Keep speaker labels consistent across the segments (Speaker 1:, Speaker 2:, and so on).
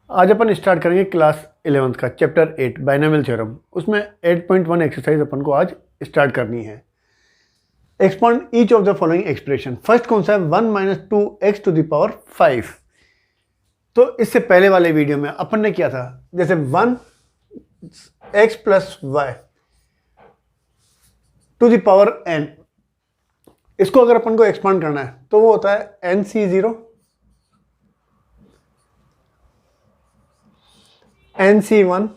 Speaker 1: आज अपन स्टार्ट करेंगे class 11th का चैप्टर 8 बाइनोमियल थ्योरम। उसमें 8.1 एक्सरसाइज अपन को आज स्टार्ट करनी है। Expand each of the following expression. First कौन सा है? 1 minus 2x to the power 5। तो इससे पहले वाले वीडियो में अपन ने किया था जैसे 1x plus y to the power n। इसको अगर अपन को एक्सपांड करना है तो वो होता है nc0 nc1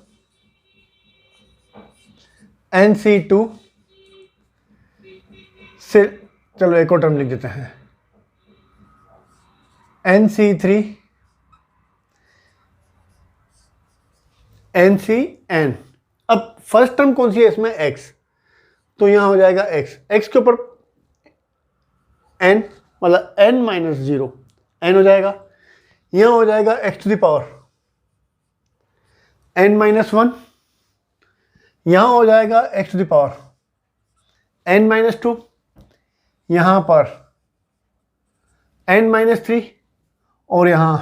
Speaker 1: nc2 से, चलो एक और टर्म लिख देते हैं, nc3 ncn। अब फर्स्ट टर्म कौन सी है इसमें? x, तो यहां हो जाएगा x के ऊपर n मतलब n माइनस 0 n हो जाएगा। यहां हो जाएगा x to the power n minus 1, यहां हो जाएगा x to the power n minus 2, यहां पर n माइनस 3 और यहां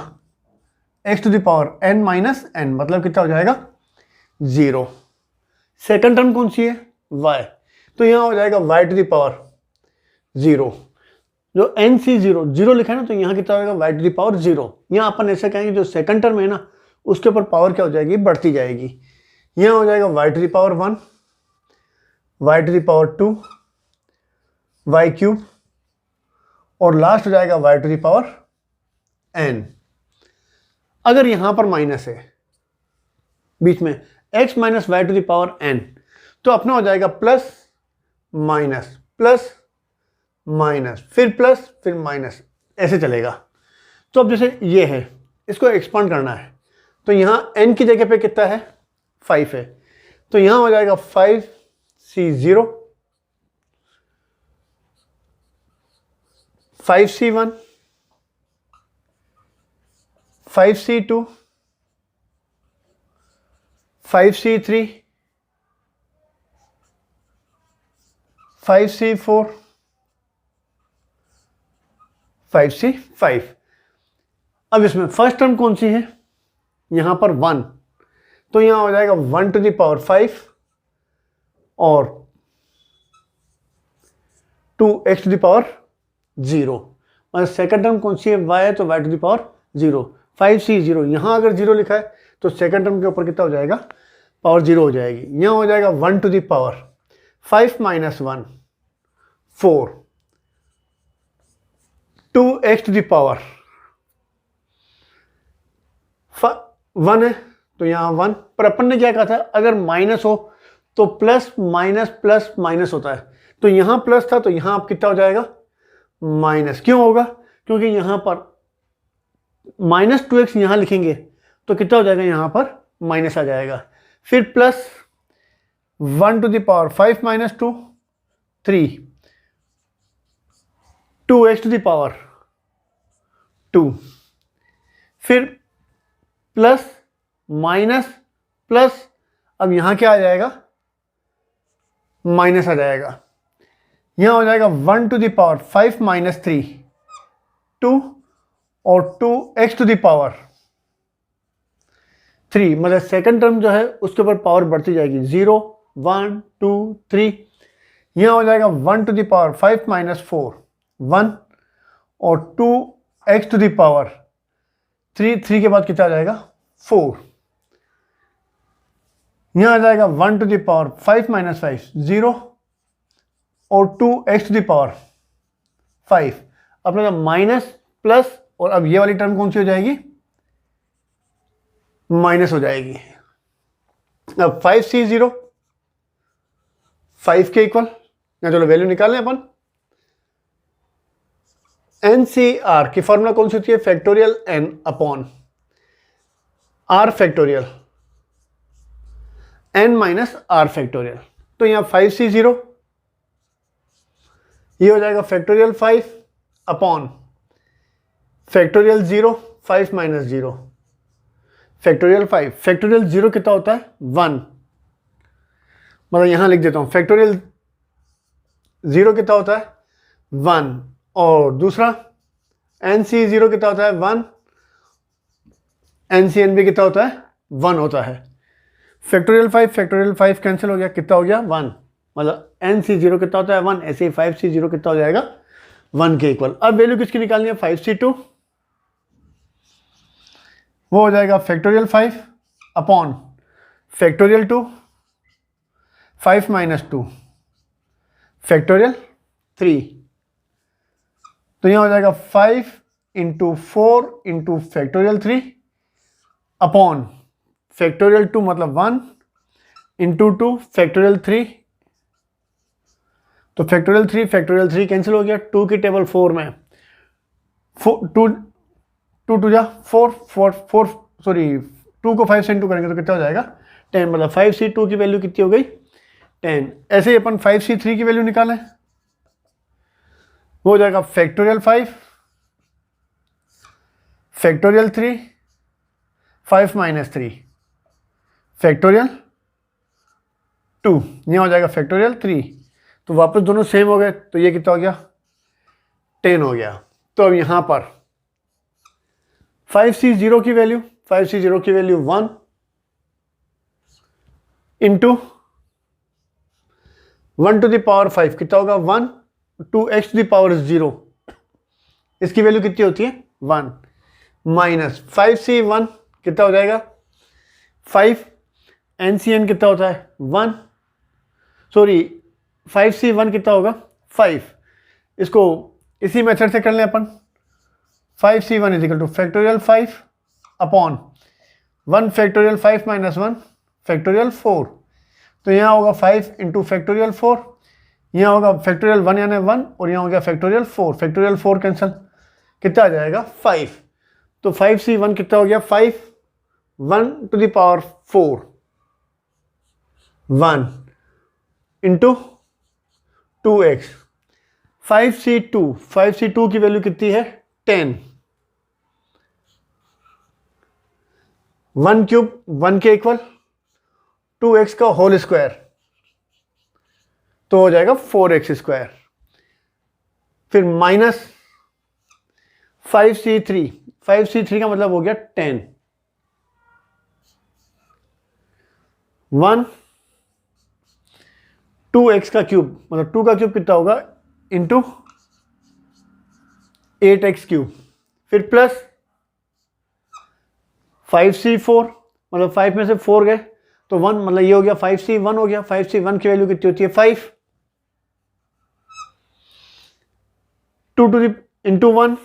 Speaker 1: x to the power n minus n, मतलब कितना हो जाएगा? 0। सेकंड टर्म कौन सी है? y, तो यहां हो जाएगा y टू द पावर 0। जो nc0 0 लिखा है ना, तो यहां कितना हो जाएगा? y to the power 0। यहां अपन ऐसे कहेंगे जो सेकंड टर्म है ना उसके ऊपर पावर क्या हो जाएगी? बढ़ती जाएगी। यहां हो जाएगा y to the power 1, y to the power 2, y cube और लास्ट हो जाएगा y to the power n। अगर यहां पर माइनस है बीच में x minus Y to the power n, तो अपना हो जाएगा प्लस माइनस प्लस माइनस फिर प्लस फिर माइनस, ऐसे चलेगा। तो अब जैसे ये है, इसको एक्सपांड करना है तो यहां n की जगह पे कितना है? 5 है, तो यहां हो जाएगा 5c0 5c1 5c2 5c3 5c4 5c5। अब इसमें फर्स्ट टर्म कौन सी है? यहां पर 1, तो यहां हो जाएगा 1 टू द पावर 5 और 2x टू द पावर 0। और सेकंड टर्म कौन सी है? y है, तो y to the power 0। 5c0, यहां अगर 0 लिखा है तो सेकंड टर्म के ऊपर कितना हो जाएगा? पावर 0 हो जाएगी। यहां हो जाएगा 1 to the power 5 minus 1 4 2x to the power 1 है, तो यहां 1। पर अपन ने क्या कहा था? अगर माइनस हो तो प्लस माइनस होता है, तो यहां प्लस था तो यहां आप कितना हो जाएगा? माइनस। क्यों होगा? क्योंकि यहां पर माइनस 2x यहां लिखेंगे तो कितना हो जाएगा? यहां पर माइनस आ जाएगा। फिर plus 1 to the power 5 minus 2 3 2x to the power 2, फिर प्लस माइनस प्लस, अब यहां क्या आ जाएगा? माइनस आ जाएगा। यहां हो जाएगा 1 टू द पावर 5 माइनस 3 2 और 2x टू द पावर 3, मतलब सेकंड टर्म जो है उसके ऊपर पावर बढ़ती जाएगी। 0 1 2 3, यहां हो जाएगा 1 टू द पावर 5 माइनस 4 1 और 2x टू द पावर 3 के बाद कितना आ जाएगा? 4। यहां आ जाएगा 1 टू द पावर 5 माइनस 5 0 और 2x टू द पावर 5, अपना माइनस प्लस, और अब ये वाली टर्म कौन सी हो जाएगी? माइनस हो जाएगी। अब 5c0 5 के इक्वल, या चलो वैल्यू निकाल लें अपन। NCR की फॉर्मूला कौन सी होती है? Factorial n upon r factorial n minus r factorial. तो यहां 5c0 ये हो जाएगा factorial 5 upon factorial 0 5 minus 0 factorial 5। Factorial 0 कितना होता है? 1, मतलब यहां लिख देता हूं फैक्टोरियल 0 कितना होता है? 1। और दूसरा NC0 कितना होता है? 1 NCN भी कितना होता है 1 होता है। फैक्टोरियल 5 कैंसिल हो गया, कितना हो गया 1, मतलब NC0 कितना होता है 1, ऐसे ही 5C0 कितना हो जाएगा 1 के इक्वल। अब वैल्यू किसकी निकालनी है 5C2, वो हो जाएगा factorial 5 upon factorial 2 5 minus 2 factorial 3, तो यहां हो जाएगा 5 into 4 into factorial 3 upon factorial 2 मतलब 1 इंटू 2 फैक्टोरियल 3, तो फैक्टोरियल 3 कैंसिल हो गया, 2 की टेबल 4 में 2 जा 4 सॉरी 2 को 5 से इंटू करेंगे तो कितना हो जाएगा 10, मतलब 5C2 की वैल्यू कितनी हो गई 10। ऐसे ही अपन 5C3 की वैल्यू निकालें, वो हो जाएगा फैक्टोरियल 5 फैक्टोरियल 3 5 माइनस 3 फैक्टोरियल 2, यह हो जाएगा फैक्टोरियल 3, तो वापस दोनों सेम हो गए, तो ये कितना हो गया 10 हो गया। तो अब यहां पर 5C0 की value 1 into 1 to the power 5 कितना होगा 1, 2x टू द पावर 0, इसकी वैल्यू कितनी होती है 1, माइनस 5C1 कितना हो जाएगा 5, NCN कितना होता है 1, सॉरी 5C1 कितना होगा 5, इसको इसी मेथड से कर लें अपन, 5C1 is equal two factorial 5 upon 1 factorial 5 minus 1 factorial 4, तो यहाँ होगा 5 इंटू फैक्टोरियल 4, यहाँ होगा फैक्टोरियल 1 यानी 1 और यहाँ हो गया फैक्टोरियल 4 कैंसिल, कितना आ जाएगा 5, तो 5C1 कितना हो गया 5, 1 to the power 4 1 into 2x, 5C2 की वैल्यू कितनी है 10, 1 क्यूब 1 के इक्वल 2x का होल स्क्वायर, तो हो जाएगा 4x स्क्वायर, फिर माइनस 5C3 का मतलब हो गया 10, 1 2x का क्यूब मतलब 2 का क्यूब कितना होगा इंटू 8x क्यूब, फिर प्लस 5C4 मतलब 5 में से 4 गए तो 1, मतलब ये हो गया 5C1 हो गया, 5C1 की वैल्यू कितनी होती है 5, 2 to the into 1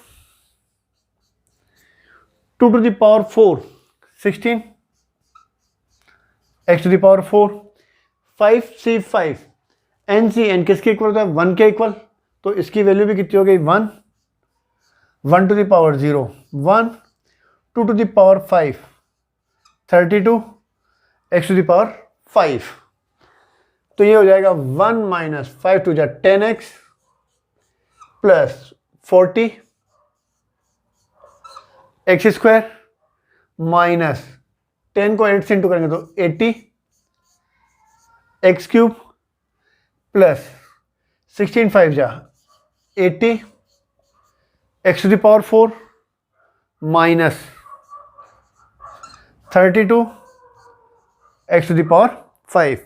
Speaker 1: 2 to the power 4 16 x to the power 4, 5C5 NCN किसके इक्वल होता है 1 के इक्वल, तो इसकी वैल्यू भी कितनी हो गई 1, 1 to the power 0 1, 2 to the power 5 32 x to the power 5, तो ये हो जाएगा 1 माइनस 5 टू जा 10x plus 40 x square minus 10 को 8 से इंटू करेंगे तो 80 x क्यूब प्लस 16 5 जा 80 x to the power 4 minus 32 x to the power 5,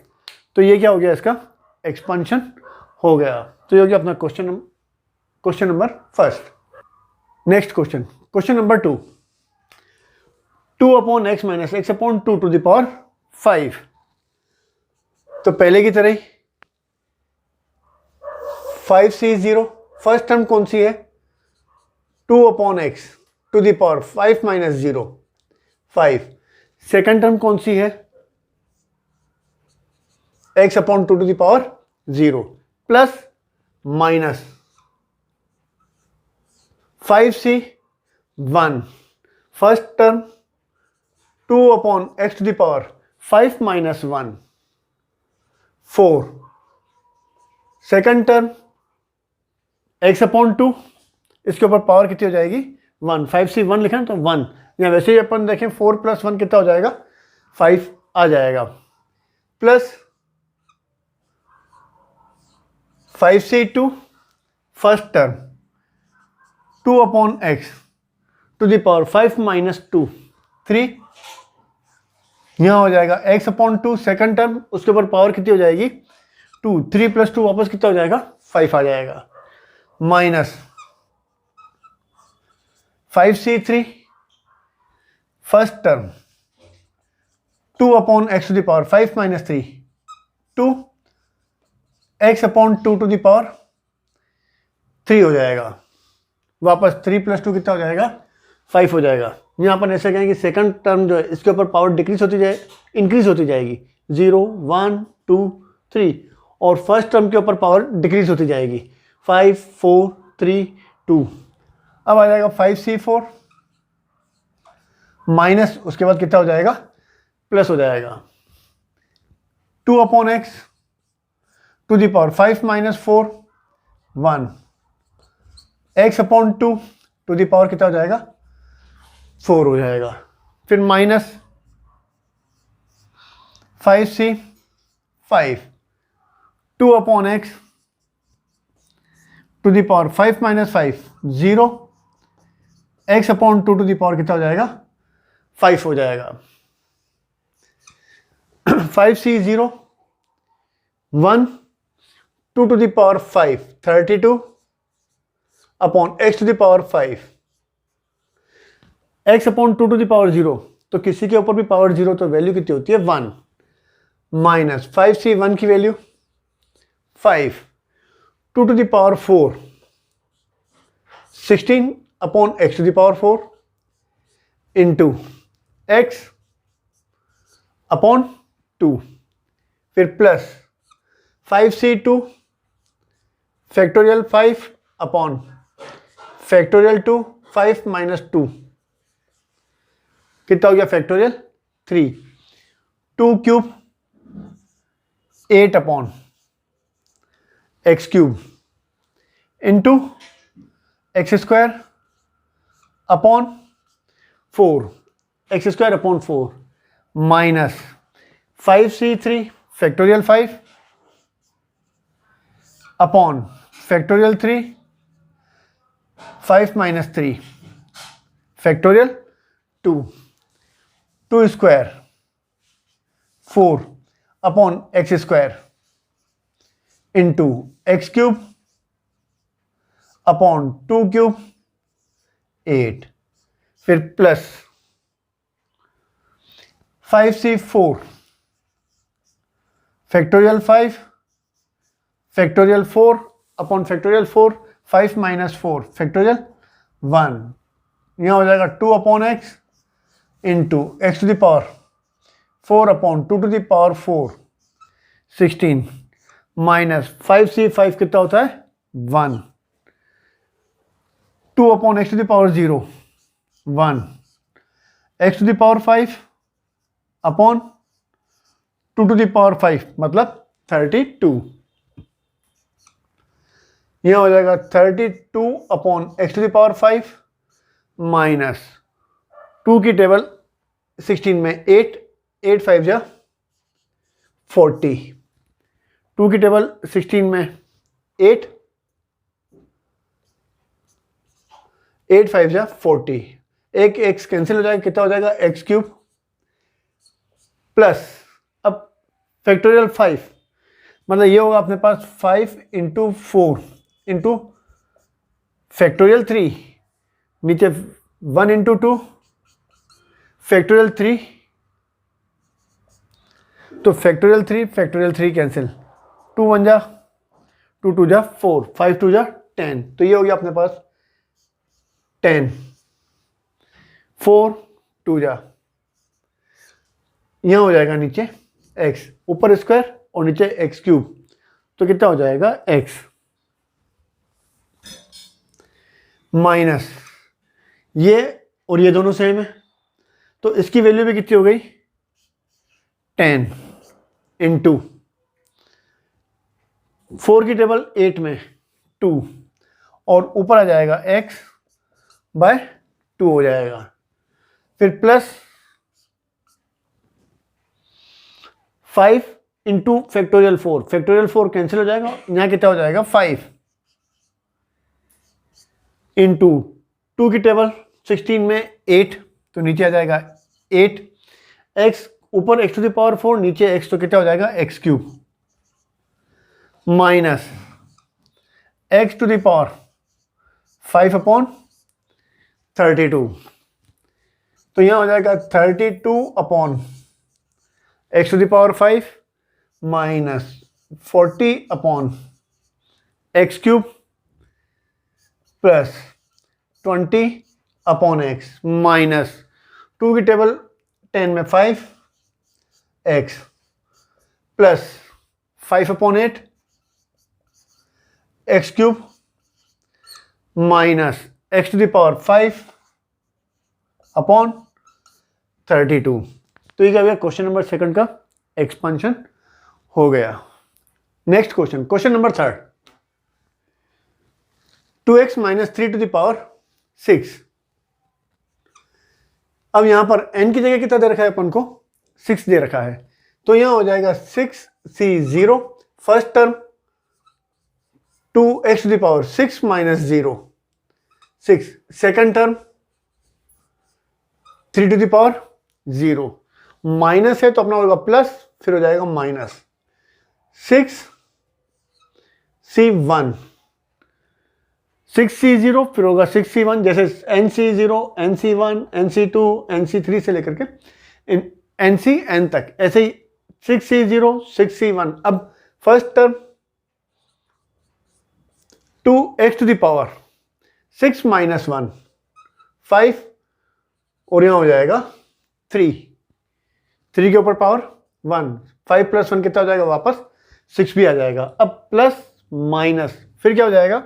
Speaker 1: तो ये क्या हो गया इसका एक्सपांशन हो गया। तो ये हो गया अपना question number first. Next question number 2 upon X minus X upon 2 to the power 5, तो पहले की तरह ही 5C0 फर्स्ट टर्म कौन सी है 2 upon X to the power 5 minus 0 5, second term कौन सी है x upon 2 to the power 0 plus minus 5C1 first term 2 upon x to the power 5 minus 1 4, second term x upon 2, इसके ऊपर power कितनी हो जाएगी 1, 5C1 लिखा तो 1, या वैसे ही अपन देखें 4 प्लस 1 कितना हो जाएगा 5 आ जाएगा, plus 5C2 first term 2 upon X to the power 5 minus 2 3, यहाँ हो जाएगा x/2 सेकंड टर्म, उसके ऊपर पावर कितनी हो जाएगी 2, 3 + 2 वापस कितना हो जाएगा 5 आ जाएगा, minus 5c3 first term 2/x⁵ - 3 2 x/2 3 हो जाएगा, वापस 3 + 2 कितना हो जाएगा 5 हो जाएगा। यहाँ पर ऐसे कहें कि सेकंड टर्म जो है इसके ऊपर पावर डिक्रीज होती जाए इंक्रीज होती जाएगी 0 1 2 3, और फर्स्ट टर्म के ऊपर पावर डिक्रीज होती जाएगी 5 4 3 2। अब आ जाएगा 5c4 माइनस, उसके बाद कितना हो जाएगा प्लस हो जाएगा 2/x⁵ - 4 1 x/2 कितना हो जाएगा 4 हो जाएगा, फिर माइनस 5c5 2/x⁵ - 5 0 x/2 कितना हो जाएगा 5 हो जाएगा, 5c0 1 2 32 x⁵ x/2 0, तो किसी के ऊपर भी पावर 0 तो वैल्यू कितनी होती है 1, माइनस 5c1 की वैल्यू 5 2 16/x⁴ इंटू x/2, फिर प्लस 5c2 फैक्टोरियल 5/2 5 - 2 कितना हो गया factorial 3 2³ 8/x³ into x² x² 4 minus 5c3 factorial 5 factorial 3 5 - 3 factorial 2 2² 4/x² into x³ 2³ 8, फिर plus 5c4 factorial 5 factorial 4/4 5 - 4 factorial 1, यहाँ हो जाएगा 2/x into x⁴ 4/2 16 minus 5c5 कितना होता है 1 2/x⁴ 1 x⁵ मतलब 32, यह हो जाएगा 32/x⁵ माइनस 2 की टेबल 16 में 8 8 5 जा 40, 2 की टेबल 16 में 8 8 5 जा 40, एक x कैंसिल हो जाएगा, कितना हो जाएगा x³ प्लस अब फैक्टोरियल 5 मतलब ये होगा अपने पास 5 × 4 इंटू फैक्टोरियल 3 नीचे 1 × 2 फैक्टोरियल 3, तो फैक्टोरियल 3 कैंसिल 2 1 जा 2 2 जा 4 5 2 जा 10, तो ये हो गया अपने पास 10 4 2 जा, यहाँ हो जाएगा नीचे x ऊपर स्क्वायर और नीचे x³, तो कितना हो जाएगा x माइनस ये और ये दोनों सेम है, तो इसकी वैल्यू भी कितनी हो गई 10 इंटू 4 की टेबल 8 में 2 और ऊपर आ जाएगा x/2 हो जाएगा, फिर प्लस 5 इंटू फैक्टोरियल 4 कैंसिल हो जाएगा, यहाँ कितना हो जाएगा 5 इंटू 2 की टेबल 16 में 8, तो नीचे आ जाएगा 8 x ऊपर x टू द पावर 4 नीचे x तो कितना हो जाएगा x cube minus x to the power 5 upon 32। तो यहां हो जाएगा 32 upon x to the power 5 minus 40 upon x cube plus 20 upon x minus 2 की टेबल 10 में 5 x plus 5 upon 8 x cube minus x to the power 5 upon 32। तो ये क्या हो गया, क्वेश्चन नंबर सेकंड का एक्सपेंशन हो गया। Next question, question number third, 2x minus 3 to the power 6। अब यहां पर n की जगह कितना दे रखा है अपन को, 6 दे रखा है। तो यहां हो जाएगा 6c0 first term 2x to the power 6 minus 0 6 second term 3 to the power 0 minus है तो अपना होगा प्लस, फिर हो जाएगा माइनस 6c1 6c0 फिर होगा 6c1, जैसे nc0 nc1 nc2 nc3 से लेकर के ncn तक, ऐसे ही 6c0 6c1। अब first term 2x to the power 6 minus 1 5 और यहां हो जाएगा 3 के ऊपर पावर 1 5 प्लस 1 कितना हो जाएगा, वापस 6 भी आ जाएगा। अब प्लस माइनस फिर क्या हो जाएगा,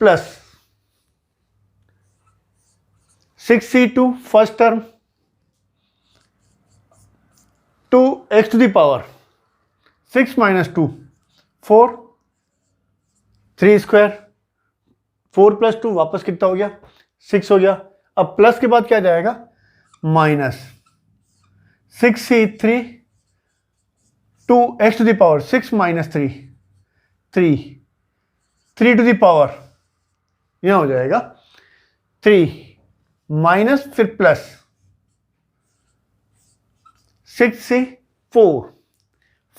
Speaker 1: plus 6c2 first term 2x to the power 6 minus 2 4 3 square 4 plus 2 वापस कितना हो गया, 6 हो गया। अब प्लस के बाद क्या जाएगा, minus 6c3 2x to the power 6 minus 3 to the power यहां हो जाएगा 3 माइनस फिर plus 6c4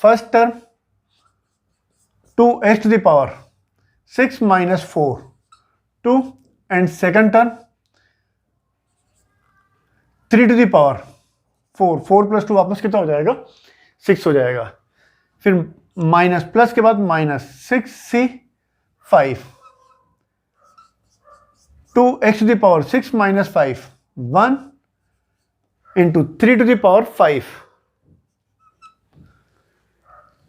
Speaker 1: first term 2x to the power 6 minus 4 2 and second term 3 to the power 4 plus 2 वापस कितना हो जाएगा, 6 हो जाएगा। फिर माइनस प्लस के बाद minus 6c5 2x to the power 6 minus 5 1 into 3 to the power 5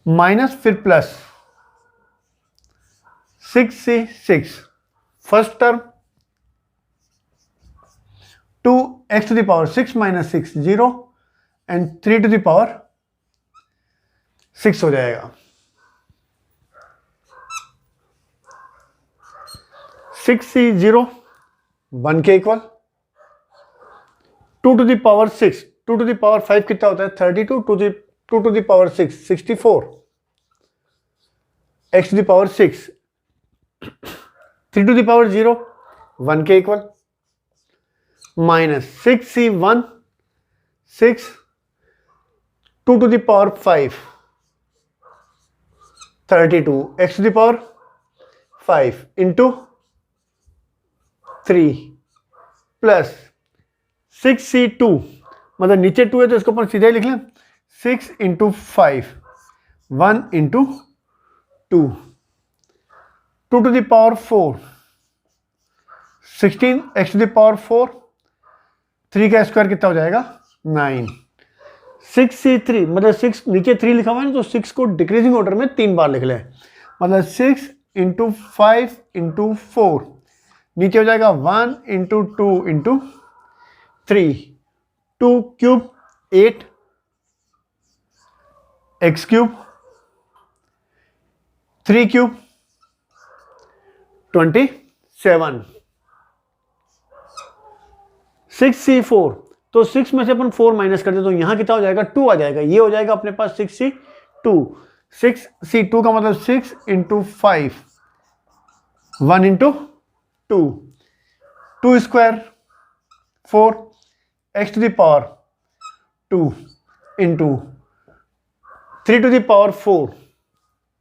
Speaker 1: minus फिर plus 6c6 first term 2x to the power 6 minus 6 0 and 3 to the power 6 हो जाएगा। 6c0 1 के equal 2 to the power 6 2 to the power 5 कितना होता है, 32 2 to the power 6 64 x to the power 6 3 to the power 0 1 के equal minus 6c1 6 2 to the power 5 32 x to the power 5 into 3 plus 6c2 मतलब नीचे 2 है तो इसको अपन सीधे लिख लें 6 into 5 1 into 2 2 to the power 4 16 x to the power 4 3 का स्क्वायर कितना हो जाएगा 9 6c3 मतलब 6 नीचे 3 लिखा हुआ है ना, तो 6 को डिक्रीजिंग ऑर्डर में 3 बार लिख लें, मतलब 6 इंटू 5 इंटू 4 नीचे हो जाएगा 1 into 2 into 3 2 cube 8 x cube 3 cube 27 6c4 तो 6 में से अपन 4 माइनस कर दे तो यहां कितना हो जाएगा 2 आ जाएगा, ये हो जाएगा अपने पास 6c2 का मतलब 6 into 5 1 into 2 2 square 4 x to the power 2 into 3 to the power 4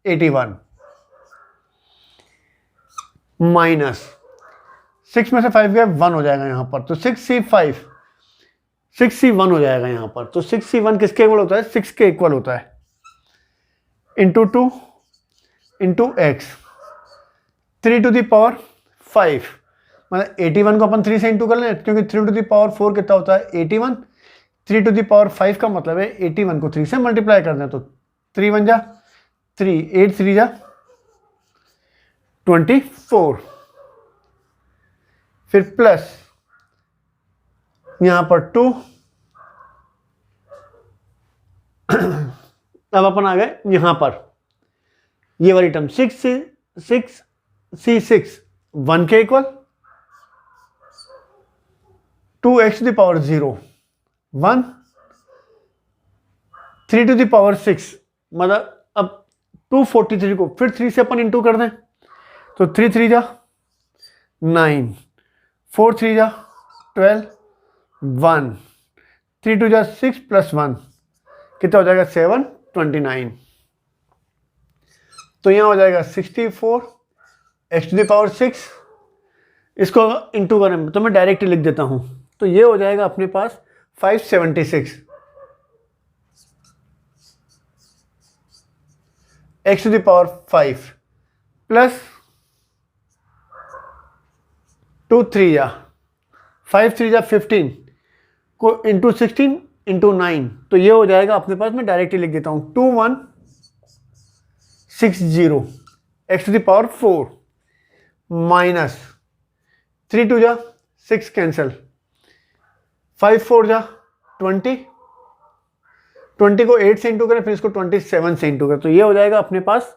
Speaker 1: 81 minus 6 में से 5 गया 1 हो जाएगा यहाँ पर, तो 6C1 हो जाएगा यहाँ पर। तो 6C1 किसके इक्वल होता है? 6 के इक्वल होता है, into 2 into x 3 to the power 5, मतलब 81 को अपन 3 से इंटू कर लें, क्योंकि 3 टू द पावर 4 कितना होता है? 81। 3 टू द पावर 5 का मतलब है 81 को 3 से मल्टीप्लाई कर दें, तो 3 1 जा 3, 8 3 जा 24, फिर प्लस यहां पर 2, अब अपन आ गए यहां पर ये वाली टर्म 6C6 1 के equal, 2x to the power 0 1, 3 to the power 6, मतलब अब 243 को फिर 3 से अपन इंटू कर दें, तो 3 3 जा 9, 4 3 जा 12, 1 3 2 जा 6 प्लस 1 कितना हो जाएगा? 7 29। तो यहां हो जाएगा 64 एक्स टू द पावर 6, इसको इंटू करें तो मैं डायरेक्ट लिख देता हूं, तो ये हो जाएगा अपने पास 576 x to the power 5 plus 2 3 जा 5 3 जा 15 को इंटू 16 इंटू 9, तो ये हो जाएगा अपने पास, मैं डायरेक्टली लिख देता हूं 2160 x to the power 4 minus 3 2 जा 6 कैंसल, 5 4 जा 20 को 8 से इंटू करें, फिर इसको 27 से इंटू करें, तो ये हो जाएगा अपने पास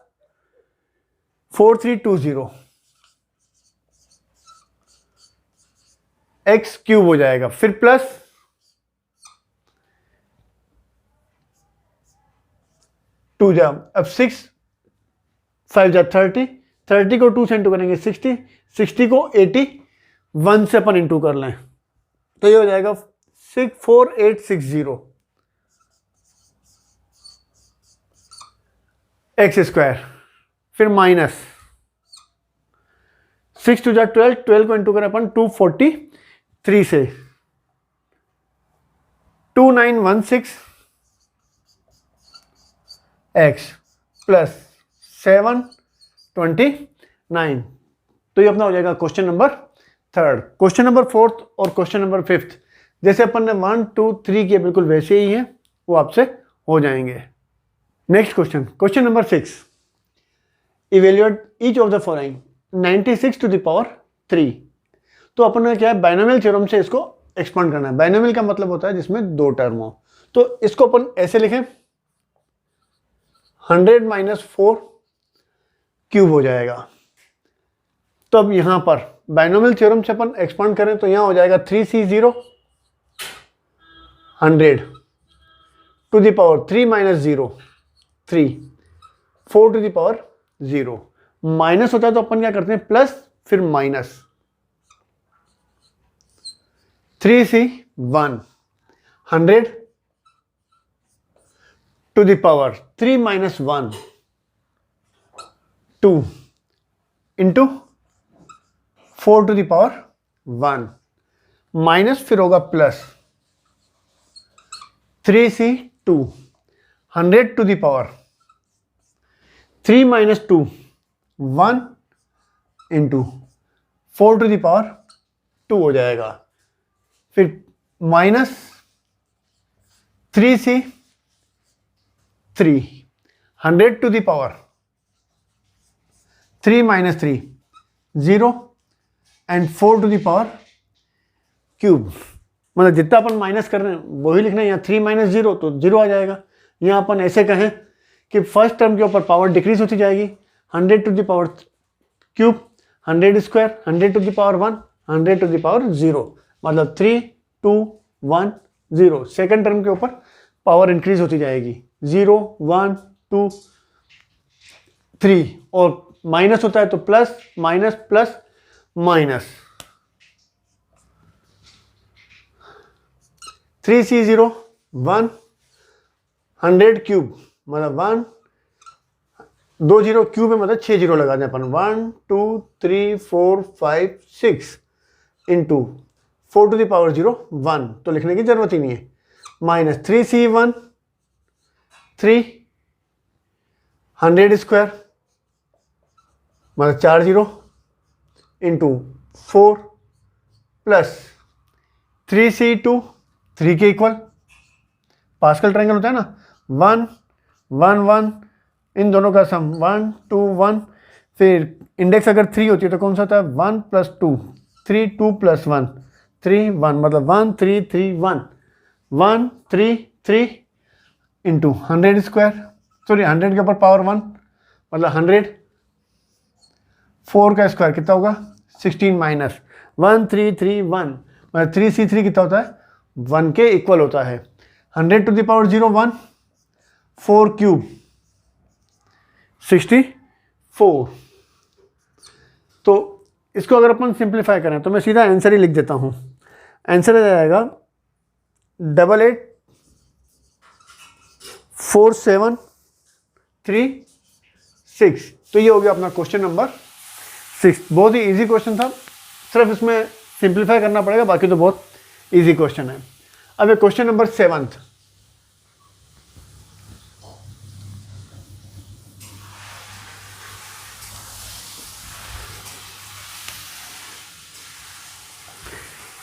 Speaker 1: 4320 एक्स क्यूब हो जाएगा, फिर प्लस 2 जा, अब 6 5 जा 30 को 2 से इंटू करेंगे 60 को 81 से अपन इंटू कर लें, तो ये हो जाएगा 64860 एक्स स्क्वायर, फिर माइनस 6 2 जा 12 को इंटू करें अपन 243 से 2916 एक्स प्लस 729, तो ये अपना हो जाएगा क्वेश्चन नंबर 3। क्वेश्चन नंबर 4 और क्वेश्चन नंबर 5 जैसे अपन ने 1 2 3 किए बिल्कुल वैसे ही हैं, वो आपसे हो जाएंगे। Next question, question number 6, evaluate each of the following 96 to the power 3। तो अपन ने क्या है, बाइनोमियल थ्योरम से इसको एक्सपांड करना है। बाइनोमियल का मतलब होता है जिसमें दो टर्म हो, तो इसको अपन ऐसे लिखें 100 माइनस 4 क्यूब हो जाएगा। तो अब यहां पर बाइनोमियल थ्योरम से अपन एक्सपांड करें तो यहां हो जाएगा 3C0 100 to the power 3 minus 0 3 4 to the power 0, minus होता है तो अपन क्या करते हैं प्लस फिर minus 3C1 100 to the power 3 minus 1 2 into 4 to the power 1 minus फिर होगा plus 3C2 100 to the power 3 minus 2 1 into 4 to the power 2 हो जाएगा, फिर minus 3C3 100 to the power 3 minus 3 0 and 4 to the power cube, मतलब जितना अपन minus कर रहे हैं वही लिखना है। यहाँ 3 माइनस 0 तो 0 आ जाएगा। यहाँ अपन ऐसे कहें कि फर्स्ट टर्म के ऊपर पावर डिक्रीज होती जाएगी, 100 to the power cube 100 square 100 to the power 1 100 to the power 0, मतलब 3 2 1 0। सेकेंड टर्म के ऊपर पावर इंक्रीज होती जाएगी 0 1 2 3, और माइनस होता है तो plus minus plus minus. 3C0 1, 100 cube मतलब 1, 2 जीरो क्यूब में मतलब 6 जीरो लगा दें अपन, 1 2 3 4 5 6 इंटू 4 टू द पावर 0 1, तो लिखने की जरूरत ही नहीं है, माइनस 3C1 3, 100 स्क्वायर मतलब 4 जीरो इंटू 4 प्लस 3C2 3 के इक्वल, पास्कल ट्रायंगल होता है ना, 1 1 1, इन दोनों का सम 1 2 1, फिर इंडेक्स अगर 3 होती है तो कौन सा होता है 1 प्लस 2, 3 2 प्लस 1 3 1 मतलब 1 3 3 1, 1 3 3 इंटू 100 स्क्वायर, सॉरी 100 के ऊपर पावर 1 मतलब 100, 4 का स्क्वायर कितना होगा 16 माइनस 1 3 3 1 मतलब 3C3 कितना होता है 1 के इक्वल होता है, 100 टू द पावर 0 1, 4 क्यूब 64। तो इसको अगर अपन सिंप्लीफाई करें तो मैं सीधा आंसर ही लिख देता हूं, आंसर आ जाएगा 884736। तो ये हो गया अपना क्वेश्चन नंबर 6। बहुत ही इजी क्वेश्चन था, सिर्फ इसमें सिंप्लीफाई करना पड़ेगा, बाकी तो बहुत इजी क्वेश्चन है। अब एक question number 7।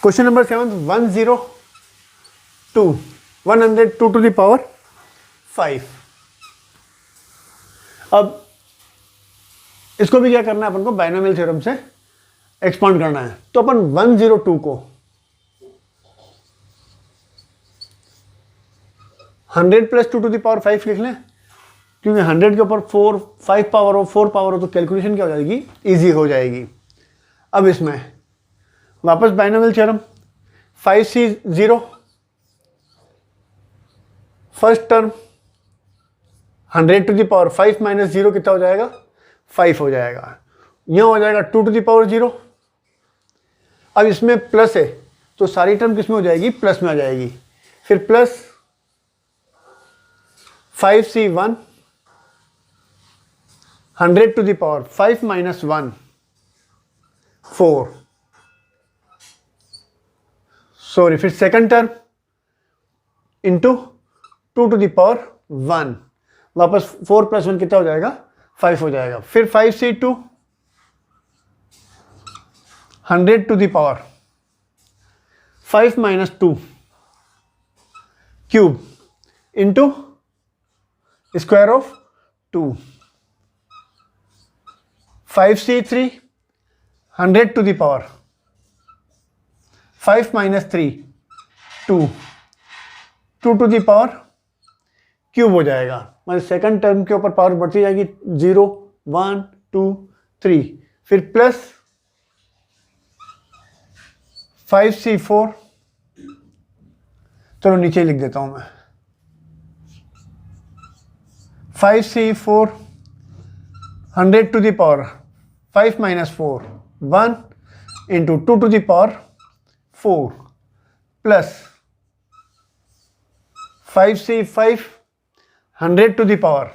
Speaker 1: Question number 7 102 to the power 5। अब इसको भी क्या करना है अपन को, बाइनोमियल थ्योरम से एक्सपांड करना है। तो अपन 102 को 100 प्लस 2 टू द पावर 5 लिख लें, क्योंकि 100 के ऊपर 5 पावर हो 4 पावर हो तो कैलकुलेशन क्या हो जाएगी, इजी हो जाएगी। अब इसमें वापस binomial theorem, 5C0 first term 100 to the power 5 minus 0 कितना हो जाएगा 5 हो जाएगा, यहां हो जाएगा 2 टू द पावर 0। अब इसमें प्लस है तो सारी टर्म किस में हो जाएगी, प्लस में आ जाएगी, फिर plus 5C1 100 to the power 5 minus 1 4, sorry फिर second term into 2 to the power 1, वापस 4 प्लस 1 कितना हो जाएगा 5 हो जाएगा, फिर 5C2 100 to the power 5 minus 2 cube into square of 2, 5C3 100 to the power 5 minus 3 2 to the power cube हो जाएगा, मतलब सेकंड टर्म के ऊपर पावर बढ़ती जाएगी 0 1 2 3, फिर प्लस 5C4, चलो नीचे लिख देता हूं मैं, 5C4 100 to the power 5 minus 4 1 into 2 to the power 4 plus 5C5 100 to the power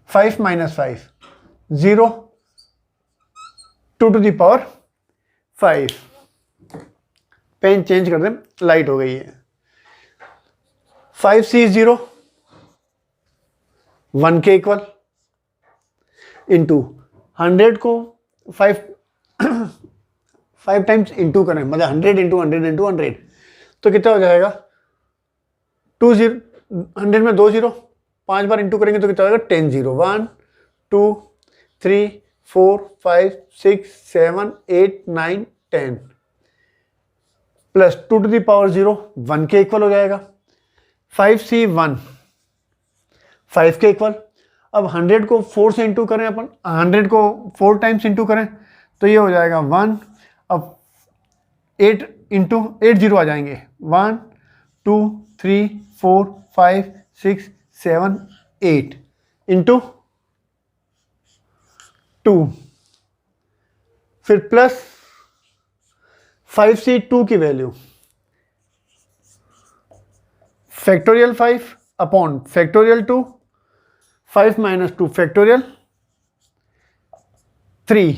Speaker 1: 5 minus 5 0 2 to the power 5। Pen change कर दें, लाइट हो गई है। 5C0 1 के इक्वल इंटू 100 को 5 टाइम्स इंटू करें, मतलब 100 इंटू 100 इंटू 100 तो कितना हो जाएगा 100 में 2 जीरो, 5 बार इंटू करेंगे तो कितना हो जाएगा 10 zero, 1 2 3 4 5 6 7 8 9 10 plus 2 to the power 0 1 के इक्वल हो जाएगा, 5C1 5 के इक्वल। अब 100 को 4 से इंटू करें अपन, 100 को 4 टाइम्स इंटू करें तो ये हो जाएगा 1, अब 8 इंटू 8 जीरो आ जाएंगे, 1 2 3 4 5 6 7 8 इंटू 2, फिर प्लस 5C2 की value factorial 5 upon factorial 2, 5 minus 2 factorial 3।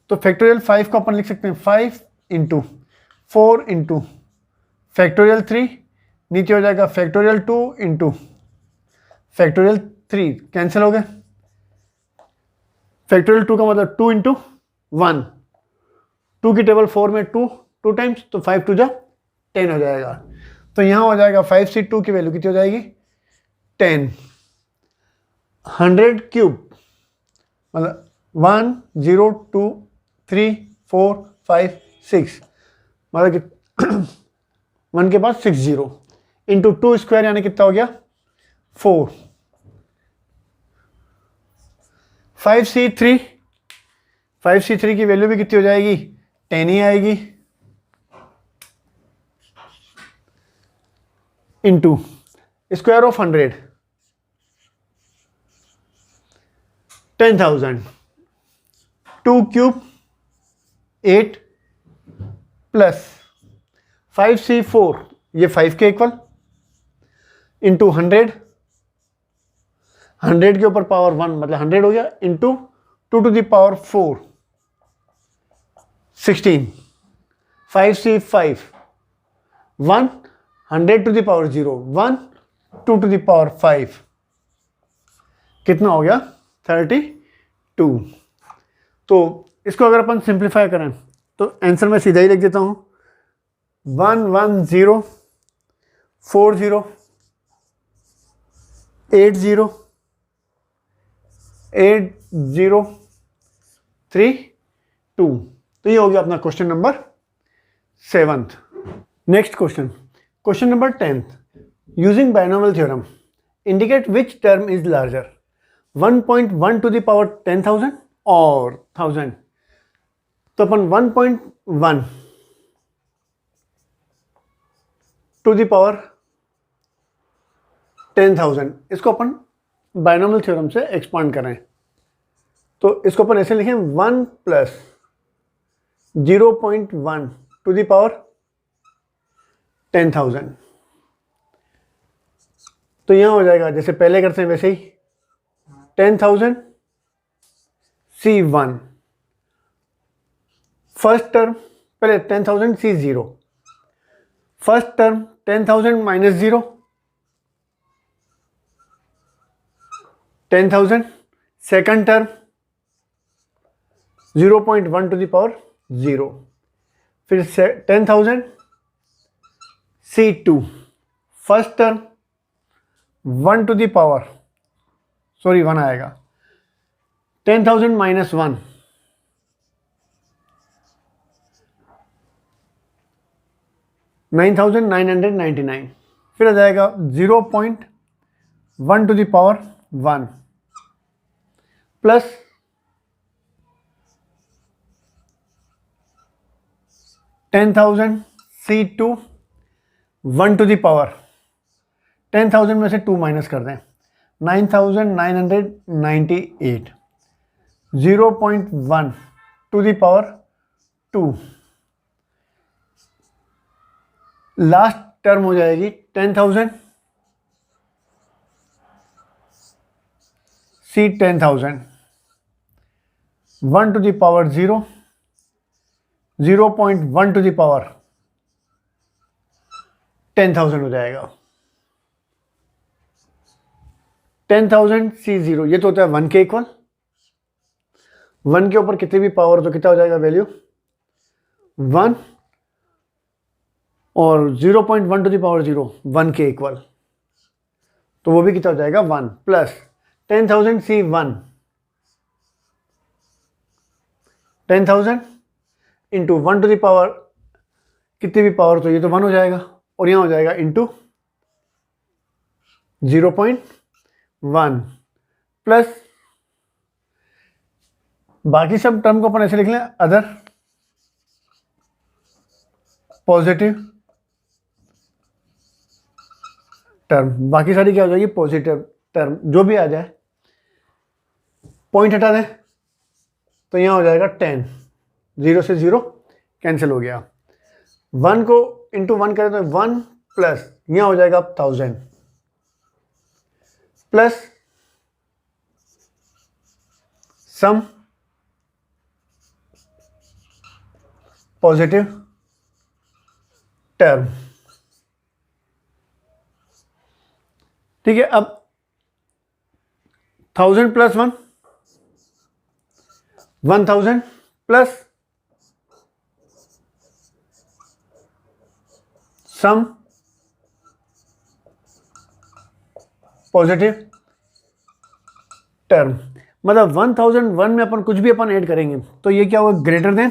Speaker 1: तो फैक्टोरियल 5 को अपन लिख सकते हैं 5 इंटू 4 इंटू फैक्टोरियल 3, नीचे हो जाएगा फैक्टोरियल 2 इंटू फैक्टोरियल 3, कैंसिल हो गए। फैक्टोरियल 2 का मतलब 2 इंटू 1, 2 की टेबल 4 में 2 टाइम्स, तो 5 2 जा 10 हो जाएगा। तो यहाँ हो जाएगा 5c2 की वैल्यू कितनी हो जाएगी 10। 100 क्यूब मतलब 1 0 2 3 4 5 6, मतलब कि 1 के बाद 6 0 इंटू 2 स्क्वायर यानी कितना हो गया 4। 5c3 की वैल्यू भी कितनी हो जाएगी 10 ही आएगी, into square of 100 10,000, 2 cube 8 plus 5c4 ये 5 के इक्वल इंटू 100 के ऊपर पावर 1 मतलब 100 हो गया, into 2 to the power 4 16, 5c5 1 100 to the power 0 1 2 to the power 5 कितना हो गया 32। तो इसको अगर अपन सिंप्लीफाई करें तो आंसर मैं सीधा ही लिख देता हूं 1 1 0 4 0 8 0 8 0 3 2। तो ये हो गया अपना question number 7th। Next question number 10th, using binomial theorem indicate which term is larger 1.1 to the power 10,000 और 1000। तो अपन 1.1 टू द पावर 10,000 इसको अपन बायनोमियल थ्योरम से एक्सपांड करें, तो इसको अपन ऐसे लिखें 1 प्लस 0.1 टू द पावर 10,000। तो यहां हो जाएगा जैसे पहले करते हैं वैसे ही 10,000 C1 फर्स्ट टर्म, पहले 10,000 C0 first term 10,000 minus 0 10,000 second term 0.1 to the power 0, फिर 10,000 C2 first term 1 to the power 1 आएगा 10,000 माइनस 1 9,999, फिर आ जाएगा 0.1 to the power 1 plus 10,000 C2 1 to the power 10,000 में से 2 माइनस कर दें 9,998, 0.1 to the power 2, last term हो जाएगी 10,000 C 10,000 1 to the power 0, 0.1 to the power 10,000 हो जाएगा। 10,000 C0 ये तो होता है 1 के इक्वल, 1 के ऊपर कितनी भी पावर तो कितना हो जाएगा वैल्यू 1, और 0.1 टू द पावर 0 1 के इक्वल, तो वो भी कितना हो जाएगा 1 plus 10,000 C1 10,000 into 1 to the power कितनी भी पावर तो ये तो 1 हो जाएगा, और यहाँ हो जाएगा इंटू 0.1 प्लस बाकी सब टर्म को अपन ऐसे लिख लें अदर पॉजिटिव टर्म, बाकी सारी क्या हो जाएगी पॉजिटिव टर्म, जो भी आ जाए पॉइंट हटा दें तो यहाँ हो जाएगा 10, 0 से 0 कैंसिल हो गया, 1 को इंटू 1 करें तो 1 प्लस यहाँ हो जाएगा 1000 प्लस सम पॉजिटिव टर्म। ठीक है, अब 1000 plus 1 1000 plus some positive term, मतलब 1001 में अपन कुछ भी अपन ऐड करेंगे तो ये क्या होगा, ग्रेटर देन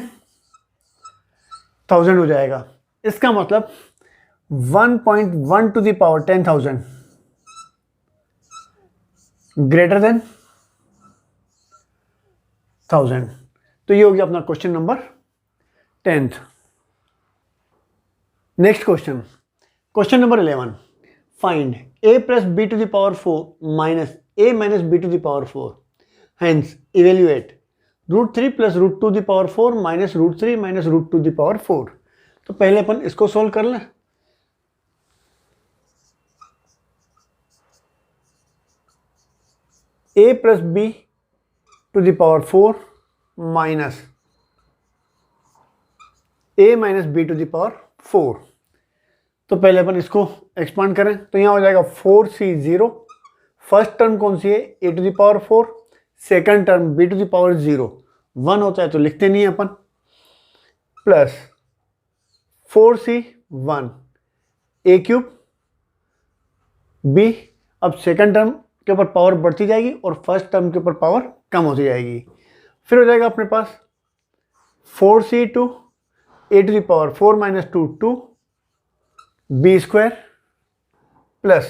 Speaker 1: 1000 हो जाएगा। इसका मतलब 1.1 to the power 10,000 greater than 1000। तो ये हो गया अपना question number 10th। Next question, question number 11, find a plus b to the power 4 minus a minus b to the power 4, hence evaluate √3 plus √2 the power 4 minus √3 minus √2 the power 4। तो पहले अपन इसको solve कर लें। a plus b to the power 4 minus a minus b to the power 4। तो पहले अपन इसको एक्सपांड करें तो यहाँ हो जाएगा 4c0। फर्स्ट टर्म कौन सी है, a to the power 4, second term b to the power 0, 1 होता है तो लिखते नहीं है अपन, plus 4c1 a cube b। अब सेकंड टर्म के ऊपर पावर बढ़ती जाएगी और फर्स्ट टर्म के ऊपर पावर कम होती जाएगी। फिर हो जाएगा अपने पास 4c2 a to the power 4 minus 2 2 b square plus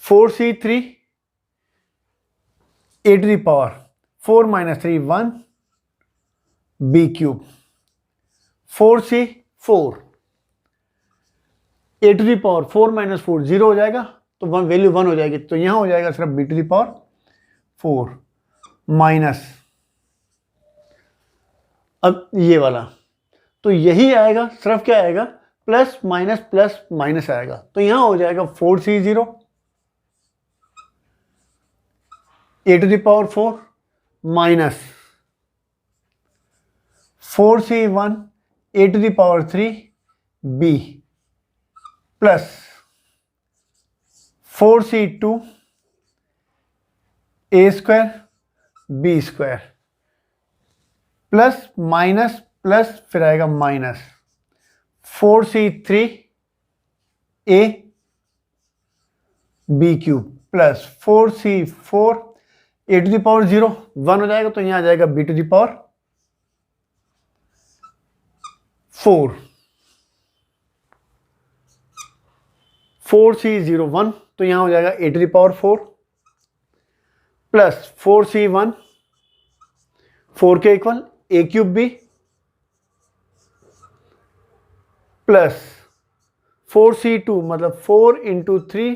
Speaker 1: 4c3 a to the power 4 minus 3 1 b cube 4c4 a to the power 4 minus 4 0 हो जाएगा तो वैल्यू 1 हो जाएगी। तो यहां हो जाएगा सिर्फ b to the power 4 minus, अब ये वाला तो यही आएगा, सिर्फ क्या आएगा, प्लस माइनस आएगा। तो यहां हो जाएगा 4c0 a to the power 4 minus 4c1 a to the power 3 b plus 4c2 a square b square plus minus plus फिर आएगा minus 4c3 a b cube plus 4c4 a to the power 0 1 हो जाएगा तो यहां आ जाएगा b to the power 4 4c01 तो यहां हो जाएगा a to the power 4 plus 4c1 4 के equal a cube b plus 4c2 मतलब 4 इंटू 3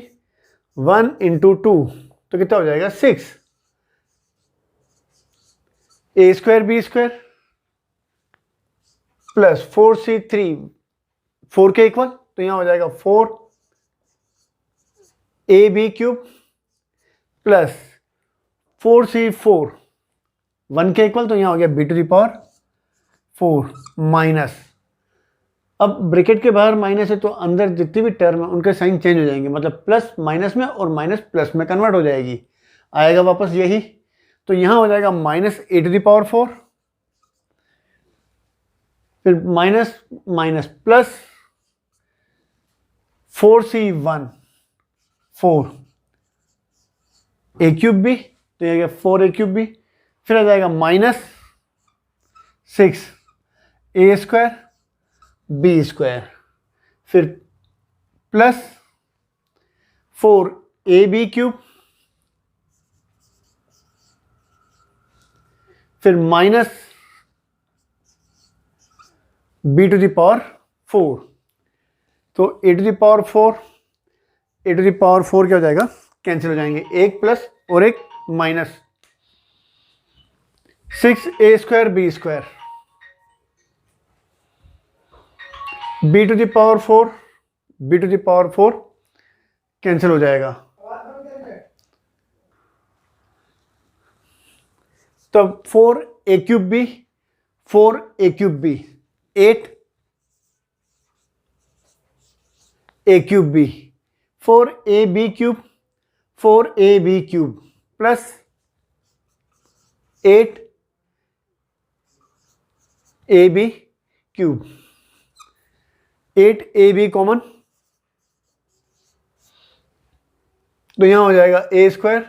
Speaker 1: 1 इंटू 2 तो कितना हो जाएगा 6 a square b square plus 4c3 4 के इक्वल तो यहां हो जाएगा 4 a b cube plus 4c4 1 के इक्वल तो यहां हो गया b to the power 4 minus, अब ब्रैकेट के बाहर माइनस है तो अंदर जितनी भी टर्म है उनके साइन चेंज हो जाएंगे, मतलब प्लस माइनस में और माइनस प्लस में कन्वर्ट हो जाएगी, आएगा वापस यही। तो यहां हो जाएगा minus a to the power 4 फिर minus minus plus 4c1 4 a cube b तो यह 4 a क्यूब b फिर आ जाएगा minus 6 a square b square फिर प्लस 4 a b क्यूब फिर minus b to the power 4 तो a to the power 4 a to the power 4 क्या हो जाएगा, कैंसिल हो जाएंगे, एक प्लस और एक minus 6 a square b square b to the power 4 b to the power 4 cancel हो जाएगा। तो 4a³ b 4a³ b 8a³ b 4ab³ 4ab³ plus 8ab³, 8ab common, तो यहां हो जाएगा a²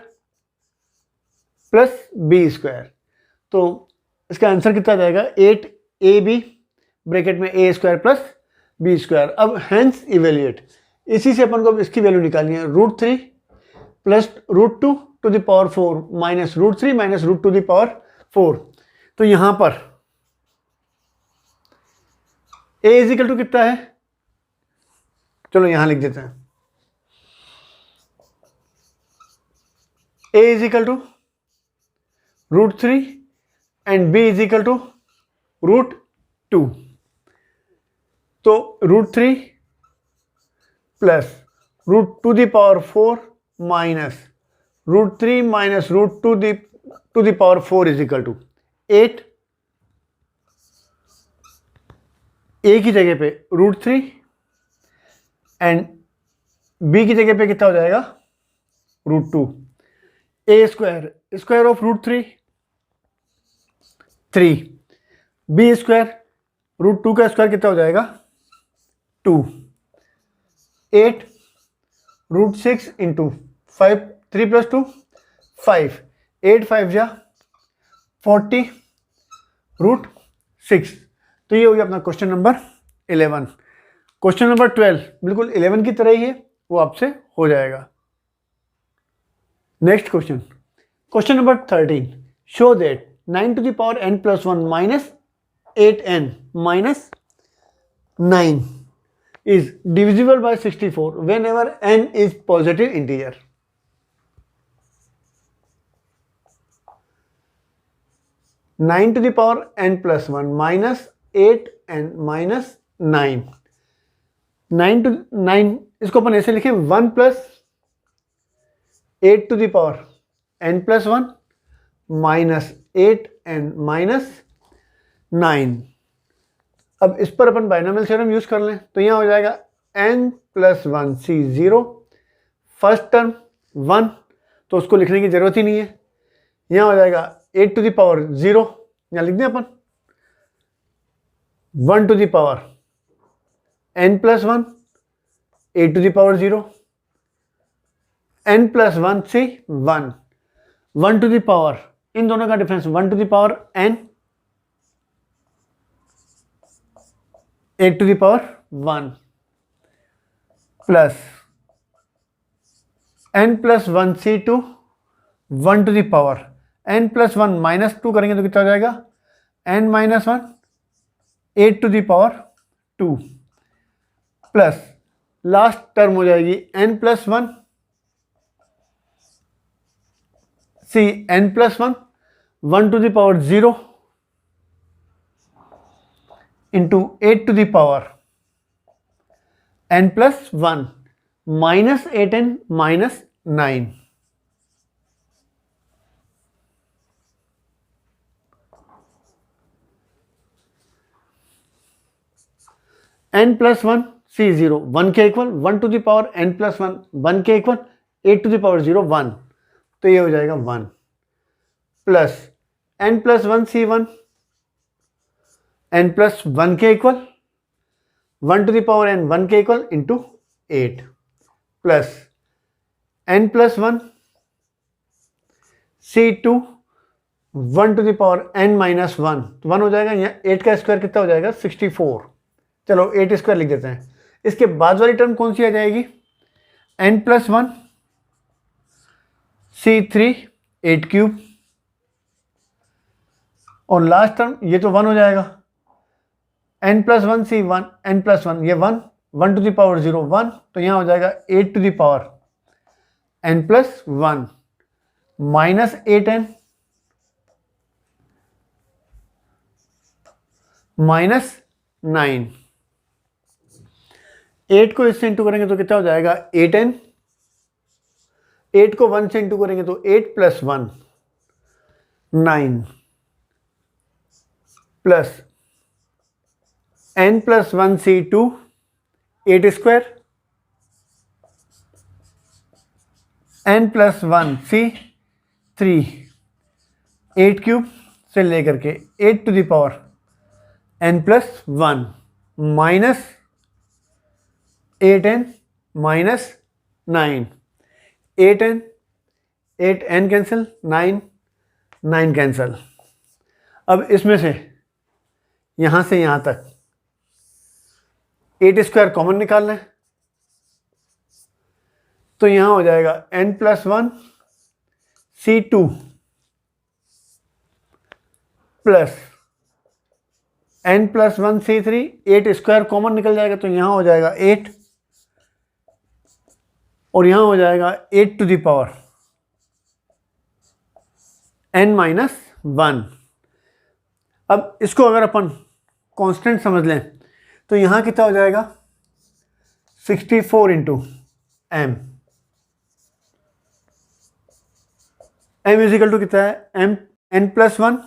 Speaker 1: प्लस b²। तो इसका आंसर कितना आ जाएगा 8ab ब्रैकेट में a² प्लस b²। अब हेंस इवेल्युएट, इसी से अपन को अब इसकी वैल्यू निकालनी है। √3 plus √2 to the power 4 minus √3 minus √2 to the power 4। तो यहां पर a इज इक्वल टू कितना है, चलो यहां लिख देते हैं। a is equal to √3 and b is equal to √2। तो √3 plus √2 the power 4 minus √3 minus √2 to the power 4 is equal to 8। a की जगह पे √3 एंड b की जगह पे कितना हो जाएगा √2। a² स्क्वायर ऑफ √3 3, b² √2 का स्क्वायर कितना हो जाएगा 2, 8 √6 इंटू 5, 3 प्लस 2 5, 8 5 जा 40 √6। तो ये हो गया अपना क्वेश्चन नंबर 11। क्वेश्चन नंबर 12 बिल्कुल 11 की तरह ही है, वो आपसे हो जाएगा। Next question, question number 13, show that 9 to the power n plus 1 minus 8n minus 9 is divisible by 64 whenever n is positive integer. Nine to the power n plus 1 minus 8n minus 9, 9 to 9 इसको अपन ऐसे लिखें 1 plus 8 to the power n plus 1 minus 8n minus 9। अब इस पर अपन binomial theorem use कर लें तो यहां हो जाएगा n plus 1 c 0, first term 1 तो उसको लिखने की जरूरत ही नहीं है। यहां हो जाएगा 8 टू द पावर 0, यहां लिख दें अपन 1 to the power n plus 1 8 to the power 0, n plus 1 c 1, 1 to the power, इन दोनों का difference 1 to the power n 8 to the power 1 plus n plus 1 c2 1 to the power n plus 1 minus 2 करेंगे तो कितना हो जाएगा n minus 1 8 to the power 2 plus last term हो जाएगी n plus 1 c n plus 1 1 to the power 0 into 8 to the power n plus 1 minus 8n minus 9। n plus 1 c 0 1 के equal, 1 to the power n plus 1 1 के equal, 8 to the power 0 1, तो ये हो जाएगा 1 plus n plus 1 c 1 n plus 1 के equal, 1 to the power n 1 के equal into 8 plus n plus 1 c2 1 to the power n minus 1, तो 1 हो जाएगा। यहाँ 8 का स्क्वायर कितना हो जाएगा 64, चलो 8 स्क्वायर लिख देते हैं। इसके बाद वाली टर्म कौन सी आ जाएगी n प्लस 1 c3 8 क्यूब, और लास्ट टर्म ये तो 1 हो जाएगा n plus 1 c 1 n plus 1 ये 1 1 टू द पावर 0 1, तो यहाँ हो जाएगा 8 to the power n plus 1 minus 8n minus 9। 8 को इससे इंटू करेंगे तो कितना हो जाएगा 8n, 8 को 1 से इंटू करेंगे तो 8 plus 1 9 plus n plus 1 C2 8 square, n plus 1 C3 8 cube से लेकर के 8 to the power n plus 1 minus 8n minus 9, 8n 8n cancel, 9 9 cancel. अब इसमें से यहां से यहां तक 8 स्क्वायर कॉमन निकाल लें तो यहां हो जाएगा n plus 1 C2 plus n plus 1 C3, 8 square common निकल जाएगा तो यहां हो जाएगा 8 और यहां हो जाएगा 8 to the power n minus 1। अब इसको अगर अपन कांस्टेंट समझ लें तो यहां कितना हो जाएगा 64 into m, m is equal to कितना है m n plus 1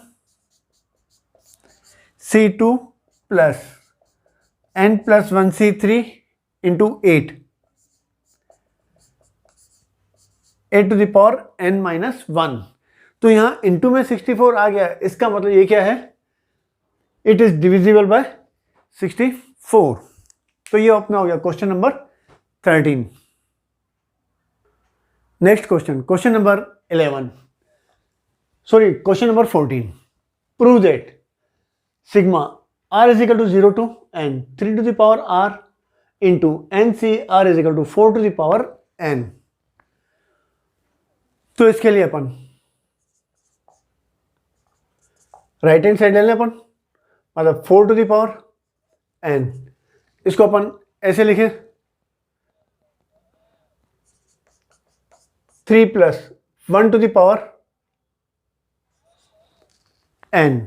Speaker 1: C2 plus n plus 1 C3 into 8 to the power n minus 1। तो यहां इंटू में 64 आ गया, इसका मतलब ये क्या है, इट इज डिविजिबल बाय 64। तो ये अपना हो गया question number 13। Next question, question number 11, sorry question number 14। Prove that sigma r is equal to 0 to n 3 to the power r into n c r is equal to 4 to the power n। तो इसके लिए अपन right hand side ले लें अपन, मतलब 4 to the power n, इसको अपन ऐसे लिखें 3 plus 1 to the power n।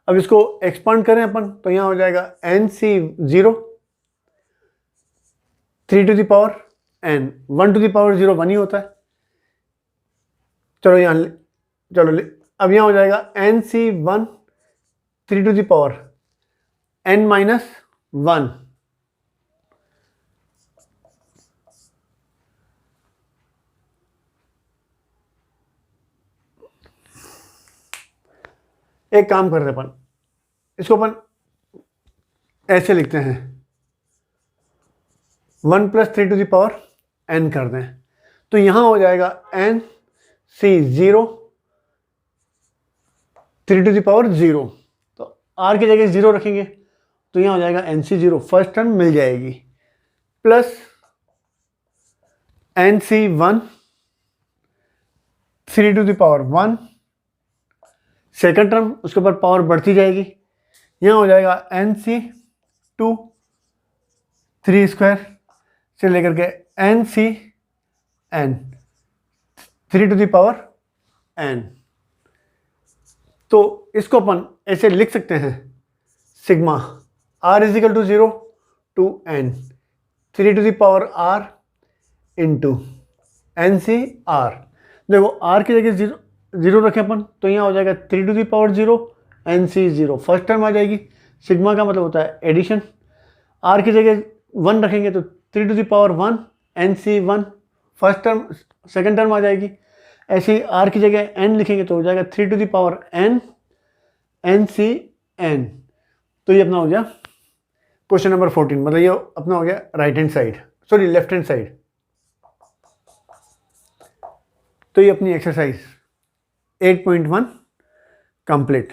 Speaker 1: अब इसको एक्सपांड करें अपन तो यहां हो जाएगा nc0 3 to the power n, 1 to the power 0 1 ही होता है। चलो यहां अब यहां हो जाएगा nc1 3 to the power n minus 1। एक काम करते हैं अपन, इसको अपन ऐसे लिखते हैं 1 plus 3 to the power n कर दें तो यहां हो जाएगा nc0 3 टू द पावर 0। तो r की जगह 0 रखेंगे तो यहां हो जाएगा nc0, फर्स्ट टर्म मिल जाएगी, plus nc1 3 to the power 1, second term उसके ऊपर पावर बढ़ती जाएगी, यहां हो जाएगा nc2 3 स्क्वायर से लेकर के ncn 3 to the power n। तो इसको अपन ऐसे लिख सकते हैं sigma r is equal to 0 to n 3 to the power r into ncr। देखो r की जगह 0 रखें अपन तो यहाँ हो जाएगा 3 to the power 0 nc0, first term आ जाएगी। सिग्मा का मतलब होता है एडिशन, r की जगह 1 रखेंगे तो 3 to the power 1 nc1, first term second term आ जाएगी। ऐसे ही r की जगह n लिखेंगे तो हो जाएगा 3 to the power n ncn। तो ये अपना हो गया क्वेश्चन नंबर 14, मतलब ये अपना हो गया right hand side, sorry left hand side. तो ये अपनी एक्सरसाइज 8.1 कंप्लीट।